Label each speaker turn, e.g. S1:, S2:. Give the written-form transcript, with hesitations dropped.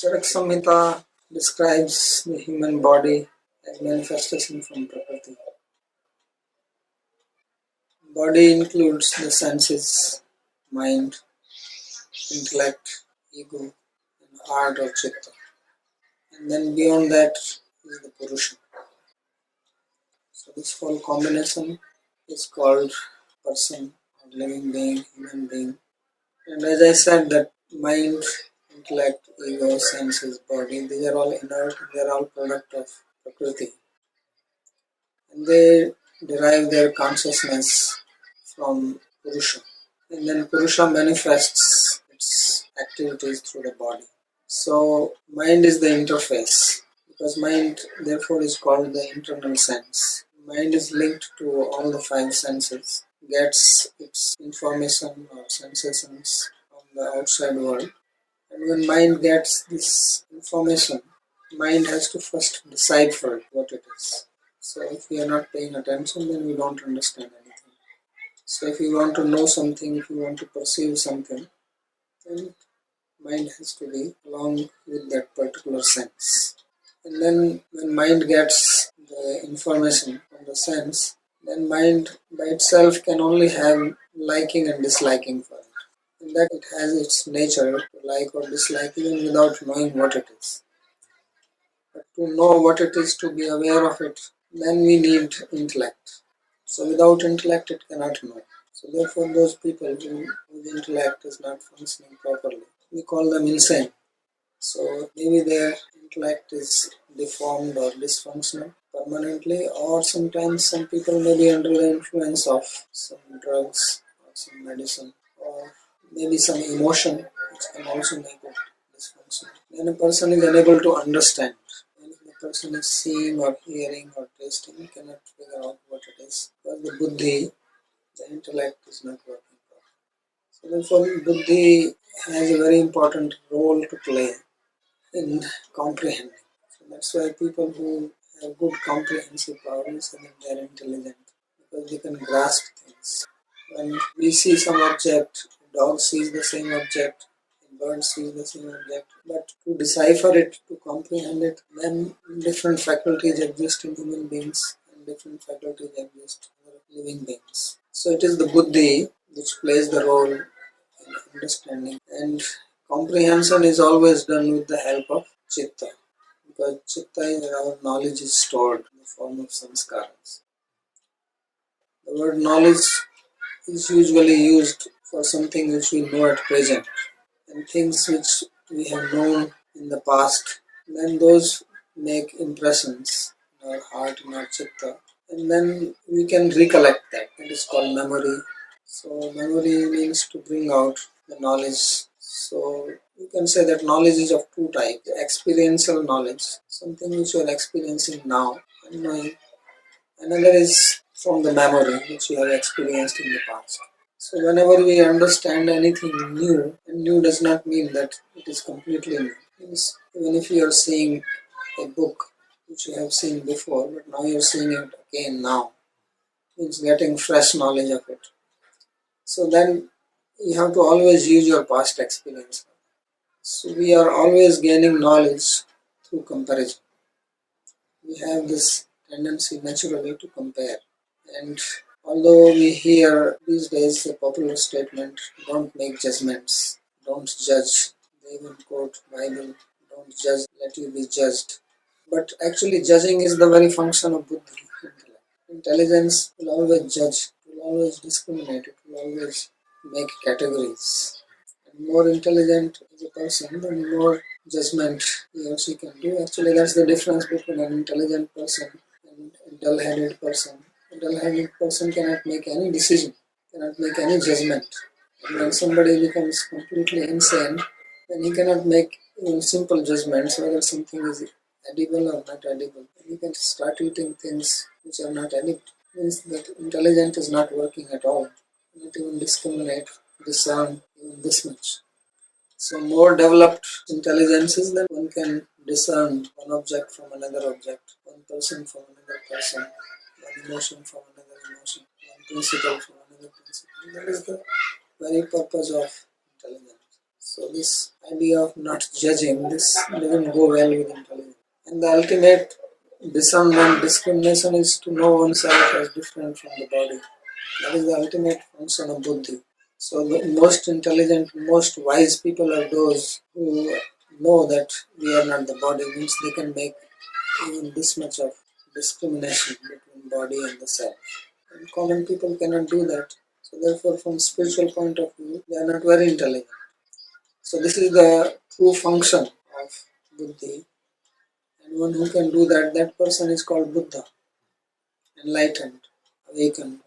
S1: Caraka-saṃhitā describes the human body as manifestation from prakriti. Body includes the senses, mind, intellect, ego, and heart or citta. And then beyond that is the puruṣa. So this whole combination is called person, or living being, human being. And as I said, that mind, intellect, ego, senses, body, these are all inert, they are all product of prakriti. And they derive their consciousness from puruṣa. And then puruṣa manifests its activities through the body. So mind is the interface, because mind therefore is called the internal sense. Mind is linked to all the five senses, gets its information or sensations from the outside world. And when mind gets this information, mind has to first decipher what it is. So if we are not paying attention, then we don't understand anything. So if you want to know something, if you want to perceive something, then mind has to be along with that particular sense. And then when mind gets the information from the sense, then mind by itself can only have liking and disliking for it. And that it has its nature to like or dislike even without knowing what it is. But to know what it is, to be aware of it, then we need intellect. So without intellect it cannot know. So therefore those people whose intellect is not functioning properly, we call them insane. So maybe their intellect is deformed or dysfunctional permanently, or sometimes some people may be under the influence of some drugs or some medicine, or maybe some emotion which can also make it dysfunctional. Then a person is unable to understand. And if the person is seeing or hearing or tasting, he cannot figure out what it is. Because the buddhi, the intellect, is not working properly. So therefore buddhi has a very important role to play in comprehending. So that's why people who have good comprehensive powers, and they are intelligent, because they can grasp things. When we see some object, a dog sees the same object, a bird sees the same object, but to decipher it, to comprehend it, then different faculties exist in human beings and different faculties exist in living beings. So it is the buddhi which plays the role in understanding, and comprehension is always done with the help of citta, because citta is our knowledge is stored in the form of samskaras. The word knowledge is usually used for something which we know at present, and things which we have known in the past, then those make impressions in our heart, in our citta, and then we can recollect that. That is called memory. So memory means to bring out the knowledge. So you can say that knowledge is of two types: experiential knowledge, something which you are experiencing now and knowing. Another is from the memory which you have experienced in the past. So whenever we understand anything new, and new does not mean that it is completely new. It means even if you are seeing a book which you have seen before, but now you are seeing it again now, means getting fresh knowledge of it. So then you have to always use your past experience. So we are always gaining knowledge through comparison. We have this tendency naturally to compare. And although we hear these days a popular statement, don't make judgments, don't judge. They even quote Bible, don't judge, let you be judged. But actually judging is the very function of buddhi, intellect. Intelligence will always judge, will always discriminate, it will always make categories. And more intelligent is a person, the more judgment he or she can do. Actually, that's the difference between an intelligent person and a dull-headed person. A dull-headed person cannot make any decision, cannot make any judgment. And when somebody becomes completely insane, then he cannot make even simple judgments whether something is edible or not edible. He can start eating things which are not edible. It means that intelligence is not working at all. Not even discriminate, discern even this much. So more developed intelligence is that one can discern one object from another object, one person from another person, one emotion from another emotion, one principle from another principle. That is the very purpose of intelligence. So this idea of not judging, this doesn't go well with intelligence. And the ultimate discernment, discrimination is to know oneself as different from the body. That is the ultimate function of buddhi. So the most intelligent, most wise people are those who know that we are not the body, means they can make even this much of discrimination between body and the self. And common people cannot do that. So therefore, from spiritual point of view, they are not very intelligent. So this is the true function of buddhi. And one who can do that, that person is called Buddha, enlightened, awakened.